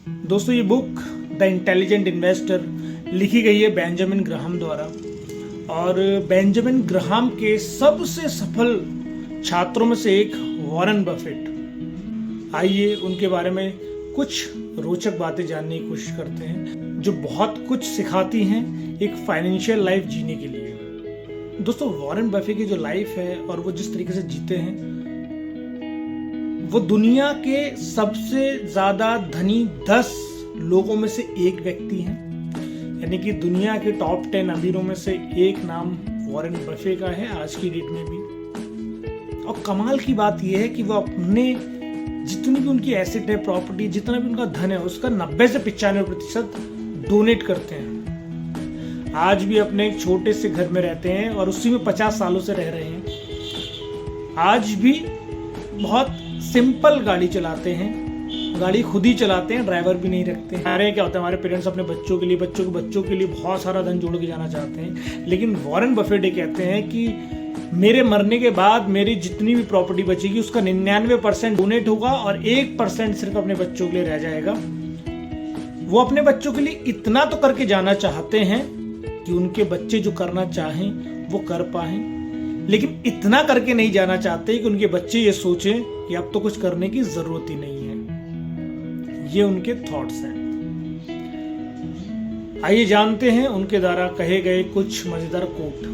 दोस्तों ये book the intelligent investor लिखी गई है बेंजामिन ग्राहम द्वारा और बेंजामिन ग्राहम के सबसे सफल छात्रों में से एक वॉरेन बफेट। आइए उनके बारे में कुछ रोचक बातें जानने की कोशिश करते हैं जो बहुत कुछ सिखाती हैं एक फाइनेंशियल लाइफ जीने के लिए। दोस्तों वॉरेन बफेट की जो लाइफ है और वो जिस तरीके से जीते हैं, वो दुनिया के सबसे ज्यादा धनी 10 लोगों में से एक व्यक्ति हैं। यानी कि दुनिया के टॉप 10 अमीरों में से एक नाम वॉरेन बफेट का है आज की डेट में भी। और कमाल की बात यह है कि वो अपने जितनी भी उनकी एसेट है, प्रॉपर्टी, जितना भी उनका धन है, उसका 90 से 95% डोनेट करते हैं। आज भी अपने एक छोटे से घर में रहते हैं और उसी में 50 सालों से रह रहे हैं। आज भी बहुत सिंपल गाड़ी चलाते हैं, गाड़ी खुद ही चलाते हैं, ड्राइवर भी नहीं रखते हैं। हमारे क्या होता है, हमारे पेरेंट्स अपने बच्चों के लिए, बच्चों के लिए बहुत सारा धन जोड़ के जाना चाहते हैं, लेकिन वॉरेन बफेट कहते हैं कि मेरे मरने के बाद मेरी जितनी भी प्रॉपर्टी बचेगी उसका 99% डोनेट होगा और 1% सिर्फ अपने बच्चों के लिए रह जाएगा। वो अपने बच्चों के लिए इतना तो करके जाना चाहते हैं कि उनके बच्चे जो करना चाहें वो कर पाएं, लेकिन इतना करके नहीं जाना चाहते कि उनके बच्चे ये सोचें कि अब तो कुछ करने की जरूरत ही नहीं है। ये उनके थॉट्स हैं। आइए जानते हैं उनके द्वारा कहे गए कुछ मजेदार कोट।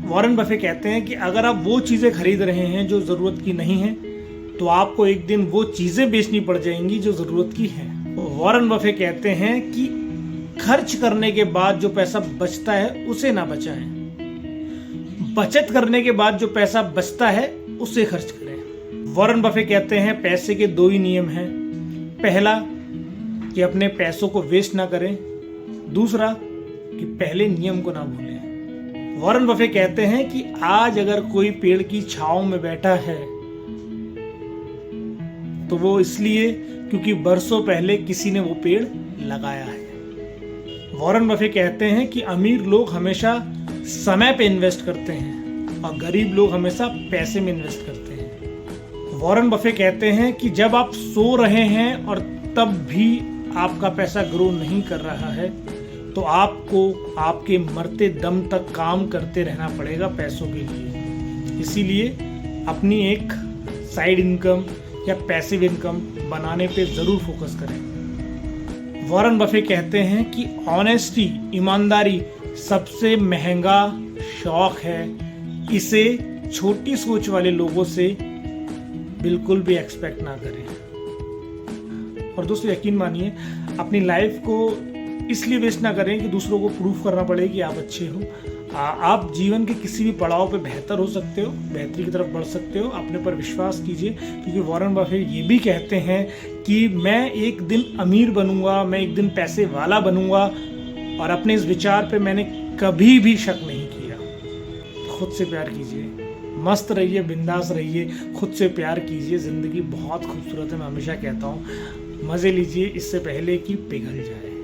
वॉरेन बफेट कहते हैं कि अगर आप वो चीजें खरीद रहे हैं जो जरूरत की नहीं है, तो आपको एक दिन वो चीजें बेचनी पड़ जाएंगी जो जरूरत की है। वॉरेन बफेट कहते हैं कि खर्च करने के बाद जो पैसा बचता है उसे ना बचाएं, बचत करने के बाद जो पैसा बचता है उसे खर्च करें। वॉरेन बफेट कहते हैं पैसे के 2 ही नियम हैं। पहला कि अपने पैसों को वेस्ट ना करें, दूसरा कि पहले नियम को ना भूलें। वॉरेन बफेट कहते हैं कि आज अगर कोई पेड़ की छांव में बैठा है तो वो इसलिए क्योंकि बरसों पहले किसी ने वो पेड़ लगाया है। वॉरेन बफेट कहते हैं कि अमीर लोग हमेशा समय पे इन्वेस्ट करते हैं और गरीब लोग हमेशा पैसे में इन्वेस्ट करते हैं। वॉरेन बफेट कहते हैं कि जब आप सो रहे हैं और तब भी आपका पैसा ग्रो नहीं कर रहा है, तो आपको आपके मरते दम तक काम करते रहना पड़ेगा पैसों के लिए। इसीलिए अपनी एक साइड इनकम या पैसिव इनकम बनाने पे जरूर फोकस करें। वॉरेन बफेट कहते हैं कि ऑनेस्टी, ईमानदारी सबसे महंगा शौक है। इसे छोटी सोच वाले लोगों से बिल्कुल भी एक्सपेक्ट ना करें। और दोस्तों यकीन मानिए, अपनी लाइफ को इसलिए वेस्ट ना करें कि दूसरों को प्रूफ करना पड़े कि आप अच्छे हो। आप जीवन के किसी भी पड़ाव पे बेहतर हो सकते हो, बेहतरी की तरफ बढ़ सकते हो। अपने पर विश्वास कीजिए, क्योंकि वॉरेन बफेट ये भी कहते हैं कि मैं एक दिन अमीर बनूंगा, मैं एक दिन पैसे वाला बनूंगा, और अपने इस विचार पे मैंने कभी भी शक नहीं किया। खुद से प्यार कीजिए, मस्त रहिए, बिंदास रहिए, खुद से प्यार कीजिए। जिंदगी बहुत खूबसूरत है, मैं हमेशा कहता हूँ। मज़े लीजिए इससे पहले कि पिघल जाए।